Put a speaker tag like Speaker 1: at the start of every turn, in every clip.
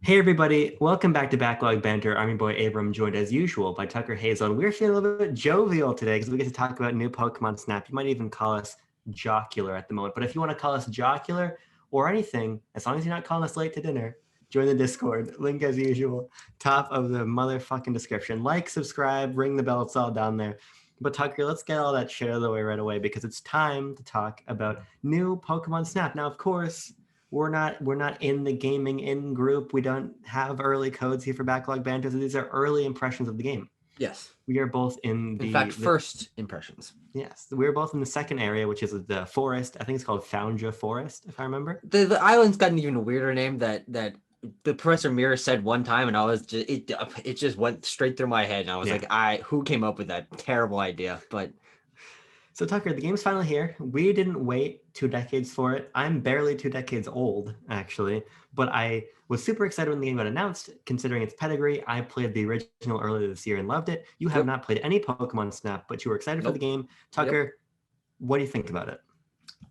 Speaker 1: Hey everybody, welcome back to Backlog Banter. I'm your boy Abram, joined as usual by Tucker Hazel. And we're feeling a little bit jovial today because we get to talk about new Pokemon Snap. You might even call us jocular at the moment. But if you want to call us jocular or anything, as long as you're not calling us late to dinner, join the Discord. Link as usual, top of the motherfucking description. Like, subscribe, ring the bell, it's all down there. But Tucker, let's get all that shit out of the way right away because it's time to talk about new Pokemon Snap. Now, of course, we're not in the gaming in group. We don't have early codes here for backlog banter. So these are early impressions of the game.
Speaker 2: Yes.
Speaker 1: We are both in
Speaker 2: In fact, first impressions.
Speaker 1: Yes, we're both in the second area, which is the forest. I think it's called Foundja Forest, if I remember.
Speaker 2: The island's got an even weirder name that the Professor Mirror said one time, and I was just it just went straight through my head, and I was like, who came up with that terrible idea? But
Speaker 1: so Tucker, the game's finally here. We didn't wait 2 decades for it. I'm barely 2 decades old, actually, but I was super excited when the game got announced, considering its pedigree. I played the original earlier this year and loved it. You have not played any Pokemon Snap, but you were excited for the game. Tucker, what do you think about it?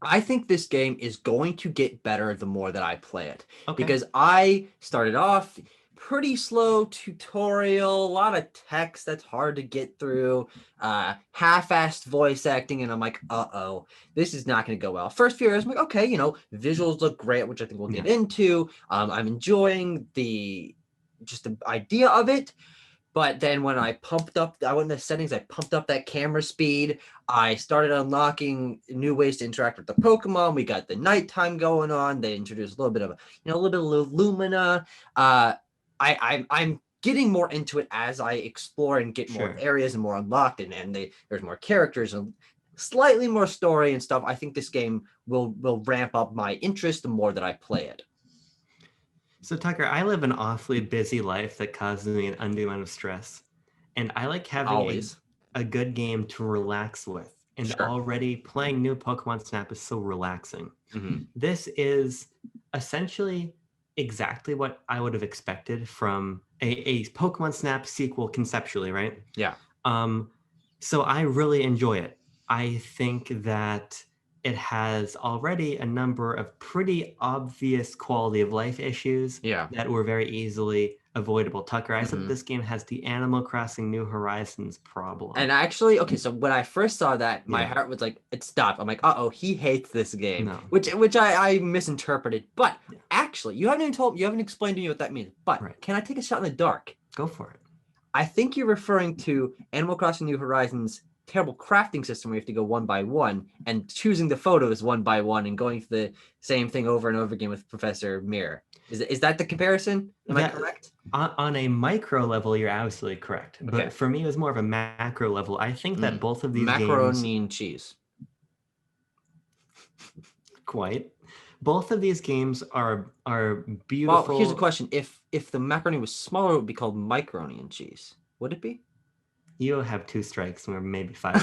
Speaker 2: I think this game is going to get better the more that I play it. Okay. Because I started off pretty slow tutorial, a lot of text that's hard to get through, half-assed voice acting, and I'm like, uh-oh, this is not going to go well. First few years, I'm like, okay, visuals look great, which I think we'll get into. I'm enjoying the idea of it. But then when I went in the settings, I pumped up that camera speed. I started unlocking new ways to interact with the Pokemon. We got the nighttime going on. They introduced a little bit of Lumina. I'm getting more into it as I explore and get more areas and more unlocked, and there's more characters and slightly more story and stuff. I think this game will ramp up my interest the more that I play it.
Speaker 1: So Tucker, I live an awfully busy life that causes me an undue amount of stress. And I like having a good game to relax with. And already playing new Pokemon Snap is so relaxing.
Speaker 2: Mm-hmm.
Speaker 1: This is essentially exactly what I would have expected from a Pokemon Snap sequel conceptually, right?
Speaker 2: Yeah.
Speaker 1: So I really enjoy it. I think that it has already a number of pretty obvious quality of life issues that were very easily avoidable. Tucker, I said this game has the Animal Crossing New Horizons problem.
Speaker 2: And actually, okay, so when I first saw that, my heart was like, it stopped. I'm like, uh-oh, he hates this game, which I misinterpreted. But actually, you haven't explained to me what that means. But can I take a shot in the dark?
Speaker 1: Go for it.
Speaker 2: I think you're referring to Animal Crossing New Horizons' terrible crafting system where you have to go one by one and choosing the photos one by one and going through the same thing over and over again with Professor Mirror. Is that the comparison? Am I correct?
Speaker 1: On a micro level, you're absolutely correct. But for me, it was more of a macro level. I think that both of these
Speaker 2: macaroni and cheese.
Speaker 1: Quite. Both of these games are beautiful.
Speaker 2: Well, here's a question. If the macaroni was smaller, it would be called macaroni and cheese. Would it be?
Speaker 1: You'll have 2 strikes or maybe 5.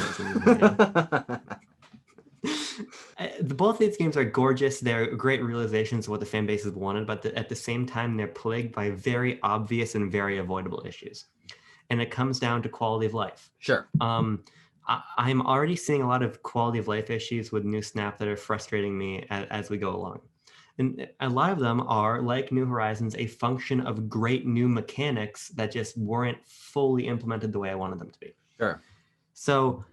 Speaker 1: Both of these games are gorgeous. They're great realizations of what the fan bases wanted, but at the same time, they're plagued by very obvious and very avoidable issues. And it comes down to quality of life.
Speaker 2: Sure.
Speaker 1: I'm already seeing a lot of quality of life issues with New Snap that are frustrating me as we go along. And a lot of them are, like New Horizons, a function of great new mechanics that just weren't fully implemented the way I wanted them to be.
Speaker 2: Sure.
Speaker 1: So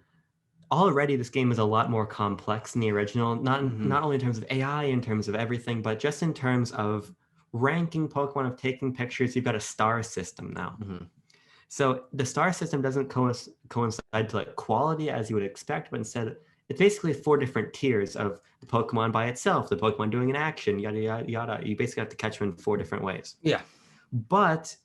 Speaker 1: already this game is a lot more complex than the original, not only in terms of AI, in terms of everything, but just in terms of ranking Pokemon, of taking pictures. You've got a star system now. So the star system doesn't coincide to like quality as you would expect, but instead it's basically 4 different tiers of the Pokemon by itself, the Pokemon doing an action, yada, yada, yada. You basically have to catch them in 4 different ways.
Speaker 2: Yeah.
Speaker 1: But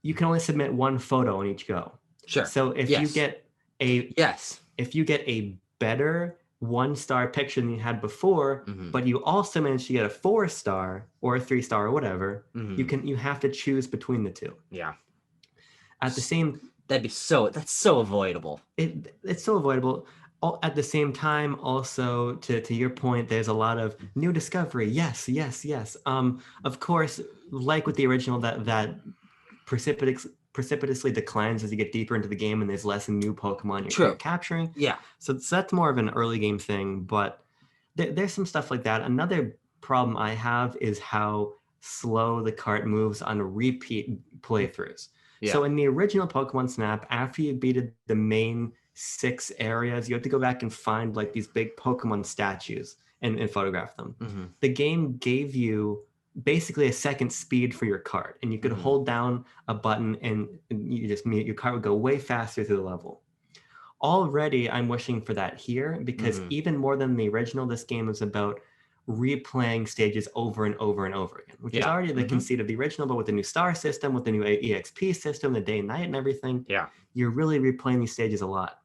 Speaker 1: you can only submit 1 photo on each go.
Speaker 2: Sure.
Speaker 1: So if you get a better 1-star picture than you had before, but you also managed to get a 4-star or a 3-star or whatever, you have to choose between the 2.
Speaker 2: Yeah.
Speaker 1: At the same,
Speaker 2: that's so avoidable.
Speaker 1: It's so avoidable. At the same time, also to your point, there's a lot of new discovery. Yes. Of course, like with the original, that precipitously declines as you get deeper into the game, and there's less new Pokemon you're capturing.
Speaker 2: Yeah.
Speaker 1: So that's more of an early game thing, but there's some stuff like that. Another problem I have is how slow the cart moves on repeat playthroughs.
Speaker 2: Yeah.
Speaker 1: So in the original Pokemon Snap, after you beated the main 6 areas, you have to go back and find like these big Pokemon statues and photograph them.
Speaker 2: Mm-hmm.
Speaker 1: The game gave you basically a second speed for your cart, and you could hold down a button and your cart would go way faster through the level. Already, I'm wishing for that here because even more than the original, this game is about replaying stages over and over and over again, which is already the conceit of the original, but with the new star system, with the new EXP system, the day and night and everything, you're really replaying these stages a lot.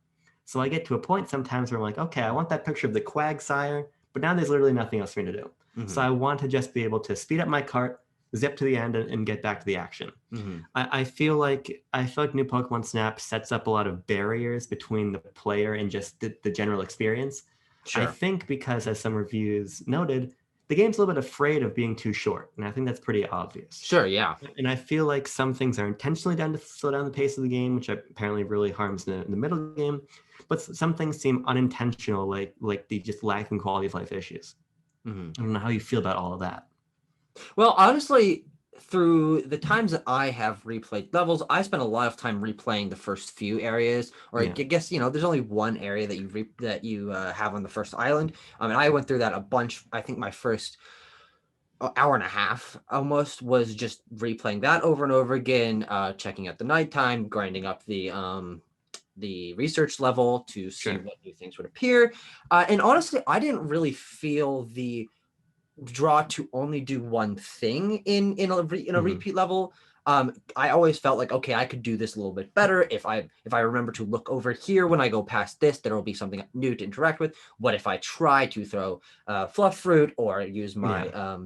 Speaker 1: So I get to a point sometimes where I'm like, okay, I want that picture of the Quagsire, but now there's literally nothing else for me to do. So I want to just be able to speed up my cart, zip to the end, and get back to the action. I feel like new Pokemon Snap sets up a lot of barriers between the player and just the general experience. Sure. I think because, as some reviews noted, the game's a little bit afraid of being too short, and I think that's pretty obvious.
Speaker 2: Sure, yeah.
Speaker 1: And I feel like some things are intentionally done to slow down the pace of the game, which apparently really harms the middle game. But some things seem unintentional, like the just lacking quality of life issues. I don't know how you feel about all of that.
Speaker 2: Well, honestly, through the times that I have replayed levels, I spent a lot of time replaying the first few areas, or I guess, there's only one area that you have on the first island. And I went through that a bunch. I think my first hour and a half almost was just replaying that over and over again, checking out the nighttime, grinding up the research level to see what new things would appear. And honestly, I didn't really feel the draw to only do one thing in a repeat level. I always felt like, okay, I could do this a little bit better if I remember to look over here when I go past this. There will be something new to interact with. What if I try to throw fluff fruit or use my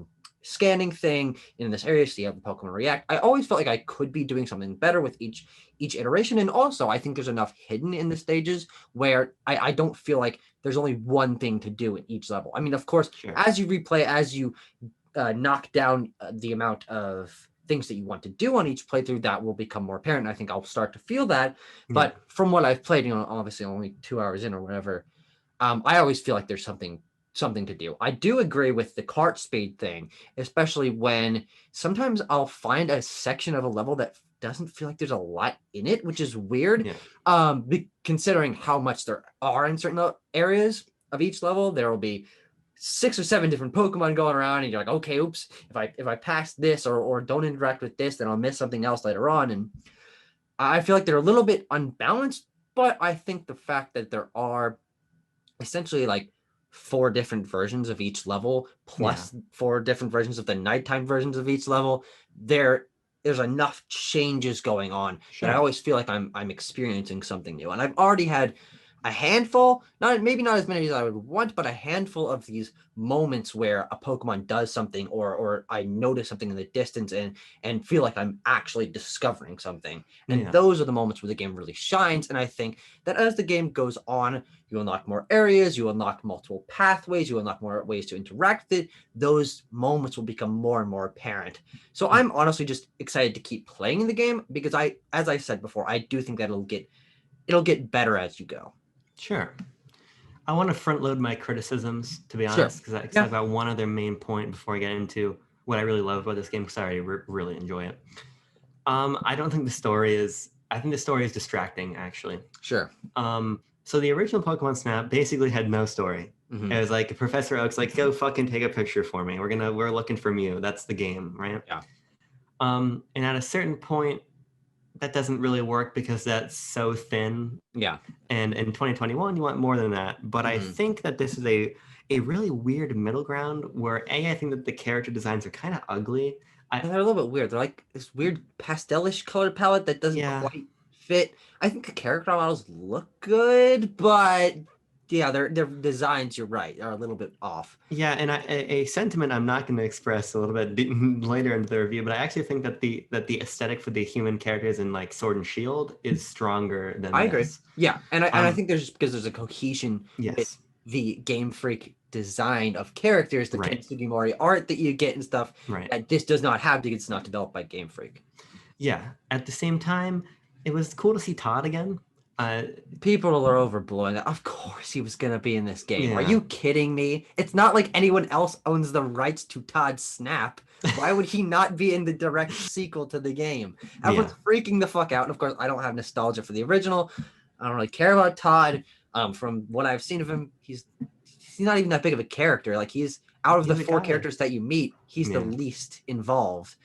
Speaker 2: scanning thing in this area to see how the Pokemon react? I always felt like I could be doing something better with each iteration. And also, I think there's enough hidden in the stages where I don't feel like there's only one thing to do in each level. I mean, of course, as you replay, as you knock down the amount of things that you want to do on each playthrough, that will become more apparent. I think I'll start to feel that. But from what I've played, obviously only 2 hours in or whatever, I always feel like there's something to do. I do agree with the cart speed thing, especially when sometimes I'll find a section of a level that doesn't feel like there's a lot in it, which is weird. Considering how much there are in certain areas of each level, there will be 6 or 7 different Pokemon going around, and you're like, okay, oops, if I pass this or don't interact with this, then I'll miss something else later on. And I feel like they're a little bit unbalanced, but I think the fact that there are essentially like 4 different versions of each level plus 4 different versions of the nighttime versions of each level, there's enough changes going on that I always feel like I'm experiencing something new. And I've already had a handful, maybe not as many as I would want, but a handful of these moments where a Pokemon does something or I notice something in the distance and feel like I'm actually discovering something. And those are the moments where the game really shines. And I think that as the game goes on, you unlock more areas, you unlock multiple pathways, you unlock more ways to interact with it. Those moments will become more and more apparent. So I'm honestly just excited to keep playing the game because as I said before, I do think that it'll get better as you go.
Speaker 1: Sure. I want to front load my criticisms, to be honest, because I've got one other main point before I get into what I really love about this game, because I already really enjoy it. I think the story is distracting, actually.
Speaker 2: Sure.
Speaker 1: So the original Pokemon Snap basically had no story. It was like Professor Oak's like, go fucking take a picture for me. We're looking for Mew. That's the game, right?
Speaker 2: Yeah.
Speaker 1: And at a certain point, that doesn't really work because that's so thin.
Speaker 2: Yeah.
Speaker 1: And in 2021, you want more than that. But I think that this is a really weird middle ground where I think that the character designs are kind of ugly.
Speaker 2: They're a little bit weird. They're like this weird pastelish color palette that doesn't quite fit. I think the character models look good, but their designs, you're right, are a little bit off.
Speaker 1: Yeah, and a sentiment I'm not going to express a little bit later into the review, but I actually think that the aesthetic for the human characters in like Sword and Shield is stronger than
Speaker 2: I agree. Yeah, and I think there's just because there's a cohesion
Speaker 1: with
Speaker 2: the Game Freak design of characters, the Ken Sugimori art that you get and stuff that this does not have because it's not developed by Game Freak.
Speaker 1: Yeah. At the same time, it was cool to see Todd again. Uh,
Speaker 2: People are overblowing it. Of course he was going to be in this game. Are
Speaker 1: yeah,
Speaker 2: you kidding me? It's not like anyone else owns the rights to Todd Snap. Why would he not be in the direct sequel to the game?
Speaker 1: yeah,
Speaker 2: Everyone's freaking the fuck out. And of course, I don't have nostalgia for the original. I don't really care about Todd. From what I've seen of him, he's not even that big of a character. Like he's out of the
Speaker 1: he's a
Speaker 2: four
Speaker 1: guy.
Speaker 2: characters that you meet, he's the
Speaker 1: Yeah.
Speaker 2: least involved.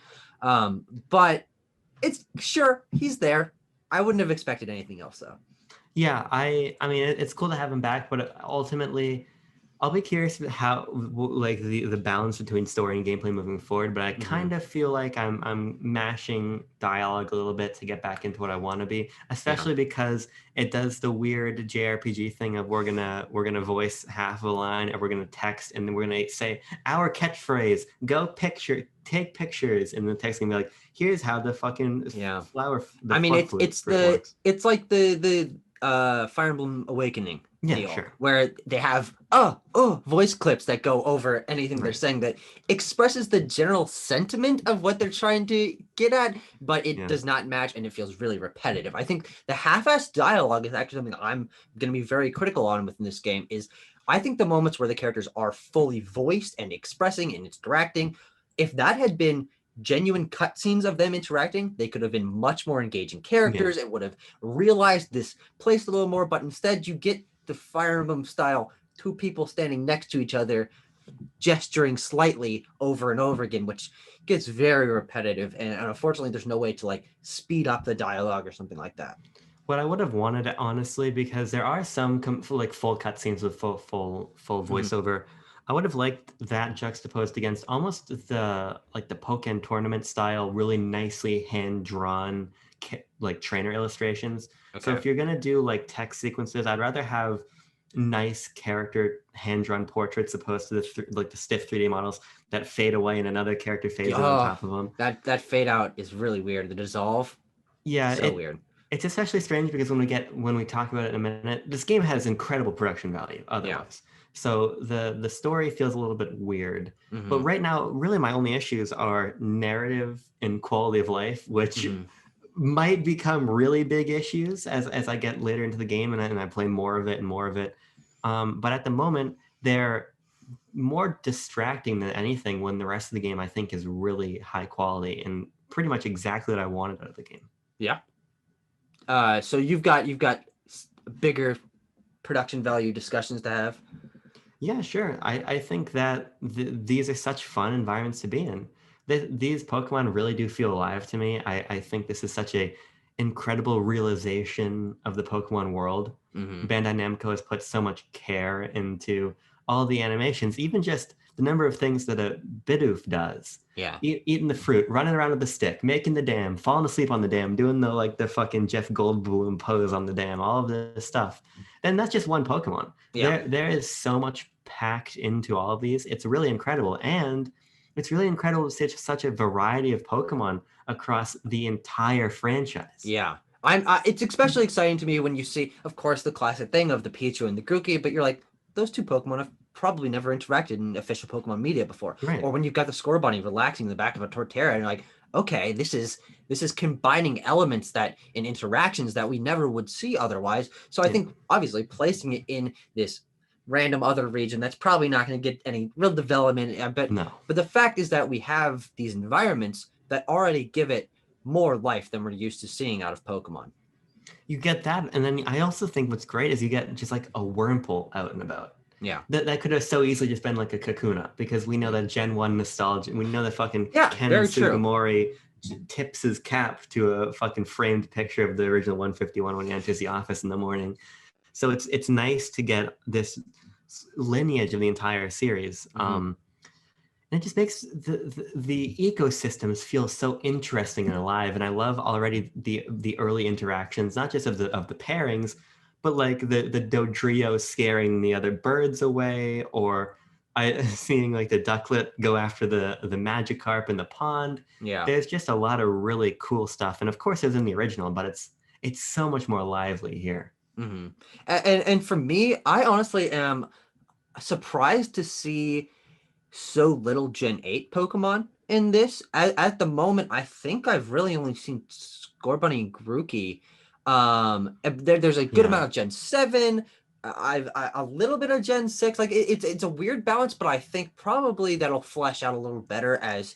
Speaker 2: But it's sure he's there. I wouldn't have expected anything else though.
Speaker 1: Yeah, I mean it's cool to have him back, but ultimately I'll be curious how like the balance between story and gameplay moving forward, but I
Speaker 2: Mm-hmm.
Speaker 1: kind of feel like I'm mashing dialogue a little bit to get back into what I want to be,
Speaker 2: Yeah.
Speaker 1: especially because it does the weird JRPG thing of we're gonna voice half of a line and we're gonna text and then we're gonna say our catchphrase, take pictures, and the text gonna be like, here's how the fucking
Speaker 2: Yeah.
Speaker 1: the
Speaker 2: I mean,
Speaker 1: fluff loop works.
Speaker 2: it's like the Fire Emblem Awakening
Speaker 1: Yeah,
Speaker 2: deal
Speaker 1: sure.
Speaker 2: where they have voice clips that go over anything they're
Speaker 1: Right.
Speaker 2: saying that expresses the general sentiment of what they're trying to get at, but it
Speaker 1: Yeah.
Speaker 2: does not match and it feels really repetitive. I think the half-assed dialogue is actually something I'm going to be very critical on within this game. Is I think the moments where the characters are fully voiced and expressing and interacting, if that had been genuine cutscenes of them interacting, they could have been much more engaging
Speaker 1: Yeah.
Speaker 2: characters. It would have realized this place a little more, but instead you get the Fire Emblem style two people standing next to each other, gesturing slightly over and over again, which gets very repetitive. And unfortunately, there's no way to like speed up the dialogue or something like that.
Speaker 1: What I would have wanted, honestly, because there are some like full cutscenes with full
Speaker 2: Mm-hmm.
Speaker 1: voiceover. I would have liked that juxtaposed against almost the Pokémon tournament style, really nicely hand drawn like trainer illustrations. So
Speaker 2: Okay.
Speaker 1: if you're gonna do like text sequences, I'd rather have nice character hand drawn portraits opposed to like the stiff 3D models that fade away and another character fades in on
Speaker 2: Oh,
Speaker 1: top of them.
Speaker 2: that fade out is really weird. The dissolve,
Speaker 1: Yeah,
Speaker 2: so weird.
Speaker 1: it's especially strange because when we talk about it in a minute, this game has incredible production value
Speaker 2: Yeah.
Speaker 1: otherwise. So the story feels a little bit weird. But
Speaker 2: Mm-hmm.
Speaker 1: right now, really my only issues are narrative and quality of life, which
Speaker 2: Mm-hmm.
Speaker 1: might become really big issues as I get later into the game and I play more of it and more of it. But at the moment, they're more distracting than anything when the rest of the game I think is really high quality and pretty much exactly what I wanted out of the game.
Speaker 2: Yeah. So you've got bigger production value discussions to have.
Speaker 1: Yeah, sure. I think that these are such fun environments to be in. These Pokemon really do feel alive to me. I think this is such a incredible realization of the Pokemon world.
Speaker 2: Mm-hmm.
Speaker 1: Bandai Namco has put so much care into all the animations, even just the number of things that a Bidoof does.
Speaker 2: Yeah.
Speaker 1: Eating the fruit, running around with the stick, making the dam, falling asleep on the dam, doing the fucking Jeff Goldblum pose on the dam, all of this stuff. And that's just one Pokemon.
Speaker 2: Yeah.
Speaker 1: There is so much packed into all of these. It's really incredible. And it's really incredible to see such a variety of Pokemon across the entire franchise.
Speaker 2: Yeah. It's especially exciting to me when you see, of course, the classic thing of the Pichu and the Grookey, but you're like, those two Pokemon have probably never interacted in official Pokemon media before.
Speaker 1: Right.
Speaker 2: Or when you've got the Scorbunny relaxing in the back of a Torterra, and you're like, okay, this is combining elements that in interactions that we never would see otherwise. So I
Speaker 1: Yeah.
Speaker 2: think obviously placing it in this random other region that's probably not going to get any real development.
Speaker 1: No.
Speaker 2: But the fact is that we have these environments that already give it more life than we're used to seeing out of Pokemon.
Speaker 1: You get that. And then I also think what's great is you get just like a Wurmple out and about.
Speaker 2: Yeah.
Speaker 1: That could have so easily just been like a Kakuna because we know that Gen 1 nostalgia. We know that fucking
Speaker 2: Yeah,
Speaker 1: Ken
Speaker 2: very true.
Speaker 1: Sugimori tips his cap to a fucking framed picture of the original 151 when he enters the office in the morning. So it's nice to get this lineage of the entire series.
Speaker 2: Mm-hmm.
Speaker 1: And it just makes the ecosystems feel so interesting and alive. And I love already the early interactions, not just of the pairings, but like the Dodrio scaring the other birds away, or I seeing like the ducklet go after the Magikarp in the pond.
Speaker 2: Yeah.
Speaker 1: There's just a lot of really cool stuff. And of course it was in the original, but it's so much more lively here.
Speaker 2: Mm-hmm. And for me, I honestly am surprised to see so little Gen 8 Pokemon in this. At the moment, I think I've really only seen Scorbunny and Grookey. There's a good
Speaker 1: Yeah.
Speaker 2: amount of Gen 7. A little bit of Gen 6. Like it's a weird balance, but I think probably that'll flesh out a little better as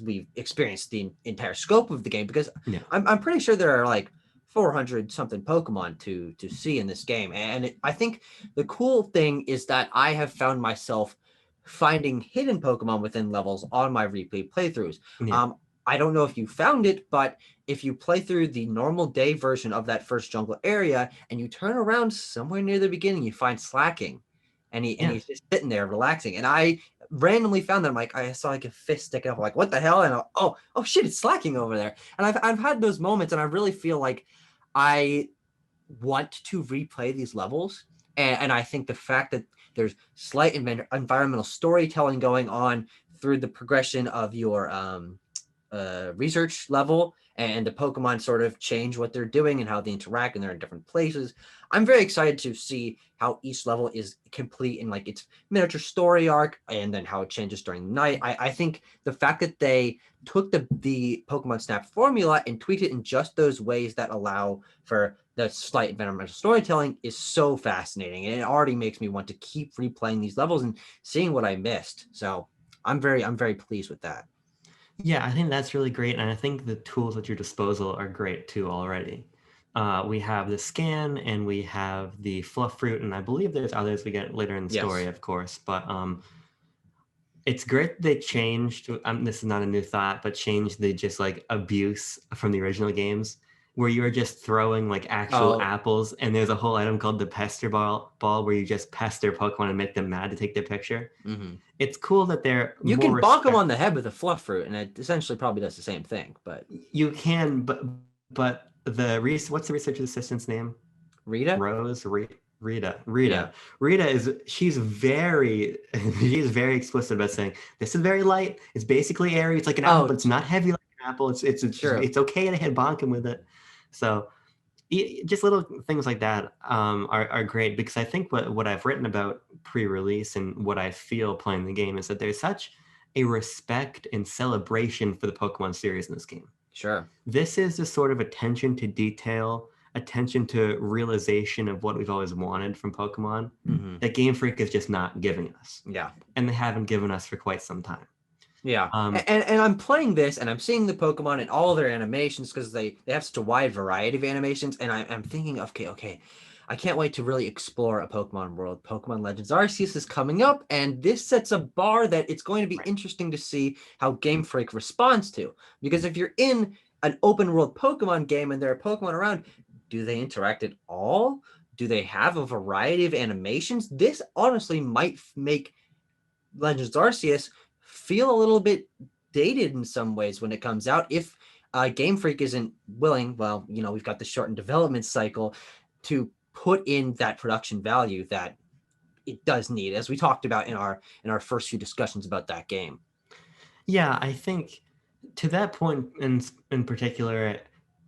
Speaker 2: we experience the entire scope of the game, because
Speaker 1: Yeah.
Speaker 2: I'm pretty sure there are like 400 something Pokemon to see in this game. And I think the cool thing is that I have found myself finding hidden Pokemon within levels on my replay playthroughs.
Speaker 1: Yeah.
Speaker 2: I don't know if you found it, but if you play through the normal day version of that first jungle area and you turn around somewhere near the beginning, you find Slacking, and
Speaker 1: Yeah.
Speaker 2: he's just sitting there relaxing. And I randomly found that. I'm like, I saw like a fist sticking up. I'm like, what the hell? And oh shit, it's Slacking over there. And I've had those moments, and I really feel like I want to replay these levels. And I think the fact that there's slight environmental storytelling going on through the progression of your research level, and the Pokemon sort of change what they're doing and how they interact, and they're in different places. I'm very excited to see how each level is complete in like its miniature story arc, and then how it changes during the night. I think the fact that they took the Pokemon Snap formula and tweaked it in just those ways that allow for the slight environmental storytelling is so fascinating, and it already makes me want to keep replaying these levels and seeing what I missed. So I'm very pleased with that.
Speaker 1: Yeah, I think that's really great. And I think the tools at your disposal are great too already. We have the scan and we have the fluff fruit, and I believe there's others we get later in the story,
Speaker 2: Yes.
Speaker 1: of course. But it's great they changed. This is not a new thought, but changed the just like abuse from the original games, where you were just throwing like actual
Speaker 2: Oh,
Speaker 1: apples, and there's a whole item called the pester ball where you just pester Pokemon and make them mad to take their picture.
Speaker 2: mhm.
Speaker 1: It's cool that they're
Speaker 2: You
Speaker 1: more
Speaker 2: can bonk them
Speaker 1: respect.
Speaker 2: on the head with a fluff fruit, and it essentially probably does the same thing. But
Speaker 1: You can, but what's the research assistant's name?
Speaker 2: Rita,
Speaker 1: Rose,
Speaker 2: yeah.
Speaker 1: Rita is she's very she's very explicit about saying this is very light. It's basically airy. It's like an apple,
Speaker 2: Oh,
Speaker 1: but it's not heavy like an apple.
Speaker 2: true.
Speaker 1: It's okay to hit bonk with it. So just little things like that are great, because I think what I've written about pre-release and what I feel playing the game is that there's such a respect and celebration for the Pokemon series in this game.
Speaker 2: Sure.
Speaker 1: This is the sort of attention to detail, attention to realization of what we've always wanted from Pokemon
Speaker 2: Hmm.
Speaker 1: that Game Freak is just not giving us,
Speaker 2: Yeah.
Speaker 1: and they haven't given us for quite some time.
Speaker 2: Yeah.
Speaker 1: Um,
Speaker 2: And I'm playing this, and I'm seeing the Pokemon and all their animations, because they have such a wide variety of animations. And I'm thinking, okay, I can't wait to really explore a Pokemon world. Pokemon Legends Arceus is coming up, and this sets a bar that it's going to be
Speaker 1: right.
Speaker 2: interesting to see how Game Freak responds to. Because if you're in an open world Pokemon game and there are Pokemon around, do they interact at all? Do they have a variety of animations? This honestly might make Legends Arceus feel a little bit dated in some ways when it comes out. If Game Freak isn't willing, well, we've got the shortened development cycle to put in that production value that it does need, as we talked about in our first few discussions about that game.
Speaker 1: Yeah, I think to that point in particular,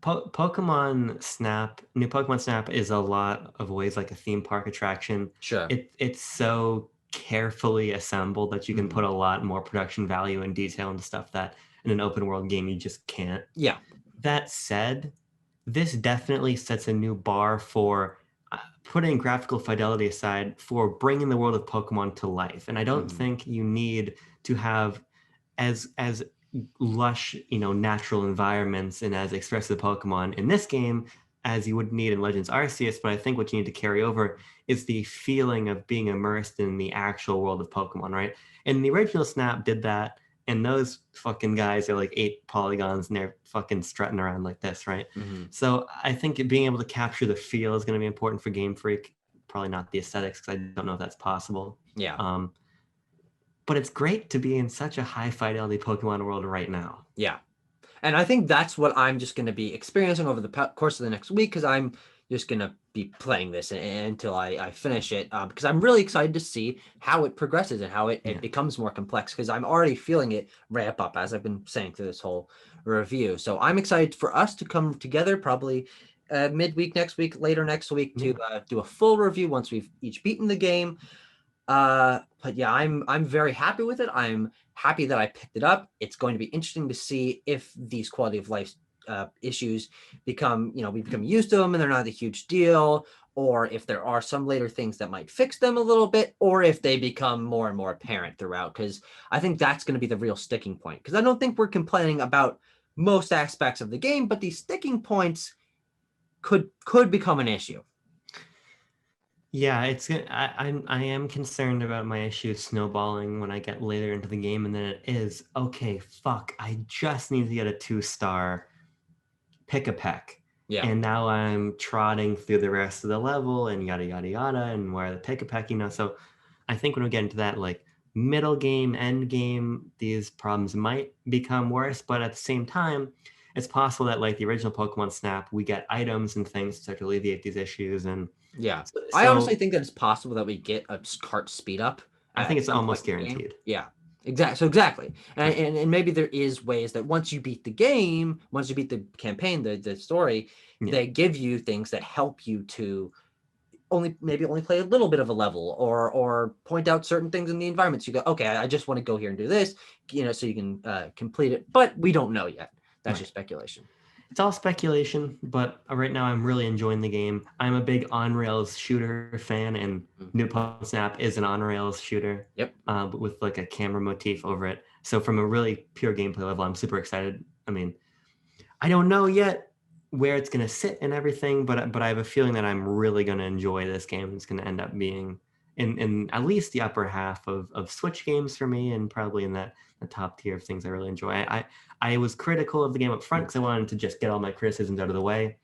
Speaker 1: New Pokemon Snap is a lot of ways like a theme park attraction.
Speaker 2: Sure.
Speaker 1: It's so carefully assembled that you can
Speaker 2: Mhm.
Speaker 1: put a lot more production value and detail into stuff that in an open world game you just can't.
Speaker 2: Yeah.
Speaker 1: That said, this definitely sets a new bar for putting graphical fidelity aside, for bringing the world of Pokemon to life. And I don't
Speaker 2: Mhm.
Speaker 1: think you need to have as lush, natural environments and as expressive Pokemon in this game as you would need in Legends Arceus. But I think what you need to carry over is the feeling of being immersed in the actual world of Pokemon, right? And the original Snap did that, and those fucking guys are like 8 polygons and they're fucking strutting around like this, right?
Speaker 2: Mhm.
Speaker 1: So I think being able to capture the feel is going to be important for Game Freak. Probably not the aesthetics, because I don't know if that's possible.
Speaker 2: Yeah.
Speaker 1: Um, but it's great to be in such a high fidelity Pokemon world right now.
Speaker 2: Yeah. And I think that's what I'm just going to be experiencing over the course of the next week, because I'm just going to be playing this until I finish it, because I'm really excited to see how it progresses and how it
Speaker 1: Yeah.
Speaker 2: becomes more complex, because I'm already feeling it ramp up, as I've been saying through this whole review. So I'm excited for us to come together probably midweek next week, later next week, to
Speaker 1: Yeah.
Speaker 2: do a full review once we've each beaten the game. But yeah, I'm very happy with it. I'm happy that I picked it up. It's going to be interesting to see if these quality of life issues become, we become used to them and they're not a huge deal, or if there are some later things that might fix them a little bit, or if they become more and more apparent throughout. Because I think that's going to be the real sticking point. Because I don't think we're complaining about most aspects of the game, but these sticking points could become an issue.
Speaker 1: Yeah, I am concerned about my issues snowballing when I get later into the game, and then it is okay. Fuck, I just need to get a 2-star pick a peck.
Speaker 2: Yeah.
Speaker 1: And now I'm trotting through the rest of the level and yada yada yada, and where the pick a peck, So I think when we get into that like middle game, end game, these problems might become worse. But at the same time, it's possible that like the original Pokemon Snap, we get items and things to start to alleviate these issues. And
Speaker 2: yeah,
Speaker 1: so
Speaker 2: I honestly think that it's possible that we get a cart speed up.
Speaker 1: I think it's almost
Speaker 2: in the game.
Speaker 1: guaranteed.
Speaker 2: Yeah, exactly. And maybe there is ways that once you beat the game, once you beat the campaign, the story, they give you things that help you to only play a little bit of a level, or point out certain things in the environment. So you go, okay, I just want to go here and do this, so you can complete it. But we don't know yet. That's just speculation.
Speaker 1: It's all speculation, but right now I'm really enjoying the game. I'm a big on-rails shooter fan, and New Pokemon Snap is an on-rails shooter.
Speaker 2: Yep.
Speaker 1: But with like a camera motif over it. So from a really pure gameplay level, I'm super excited. I mean, I don't know yet where it's going to sit and everything, but I have a feeling that I'm really going to enjoy this game. It's going to end up being in at least the upper half of Switch games for me, and probably in the top tier of things I really enjoy. I was critical of the game up front because I wanted to just get all my criticisms out of the way,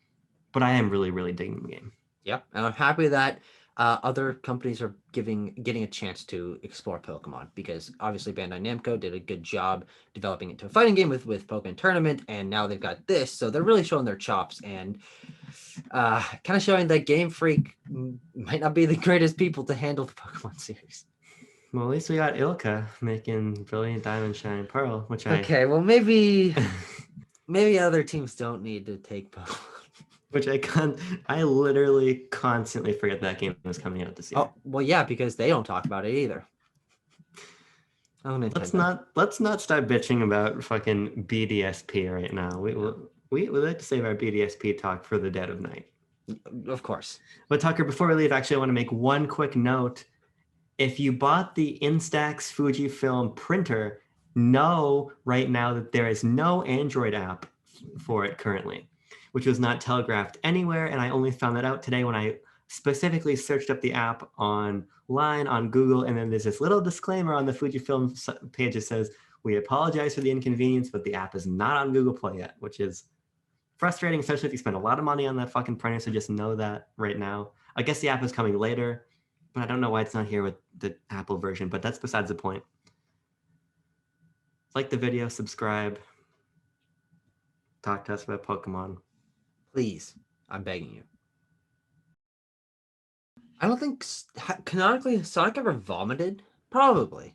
Speaker 1: but I am really, really digging the game.
Speaker 2: Yep, and I'm happy that other companies are getting a chance to explore Pokemon, because obviously Bandai Namco did a good job developing it to a fighting game with Pokemon Tournament, and now they've got this, so they're really showing their chops and kind of showing that Game Freak might not be the greatest people to handle the Pokemon series.
Speaker 1: Well, at least we got Ilka making Brilliant Diamond, Shining Pearl, which
Speaker 2: well, maybe other teams don't need to take Pokemon.
Speaker 1: Which I literally constantly forget that game was coming out this year.
Speaker 2: Oh, well, yeah, because they don't talk about it either.
Speaker 1: Oh, let's not start bitching about fucking BDSP right now. We like to save our BDSP talk for the dead of night.
Speaker 2: Of course.
Speaker 1: But Tucker, before we leave, actually, I want to make one quick note. If you bought the Instax Fujifilm printer, know right now that there is no Android app for it currently, which was not telegraphed anywhere. And I only found that out today when I specifically searched up the app online on Google. And then there's this little disclaimer on the Fujifilm page that says, we apologize for the inconvenience, but the app is not on Google Play yet, which is frustrating, especially if you spend a lot of money on that fucking printer. So just know that right now. I guess the app is coming later, but I don't know why it's not here with the Apple version, but that's besides the point. Like the video, subscribe, talk to us about Pokemon.
Speaker 2: Please, I'm begging you. I don't think canonically Sonic ever vomited. Probably.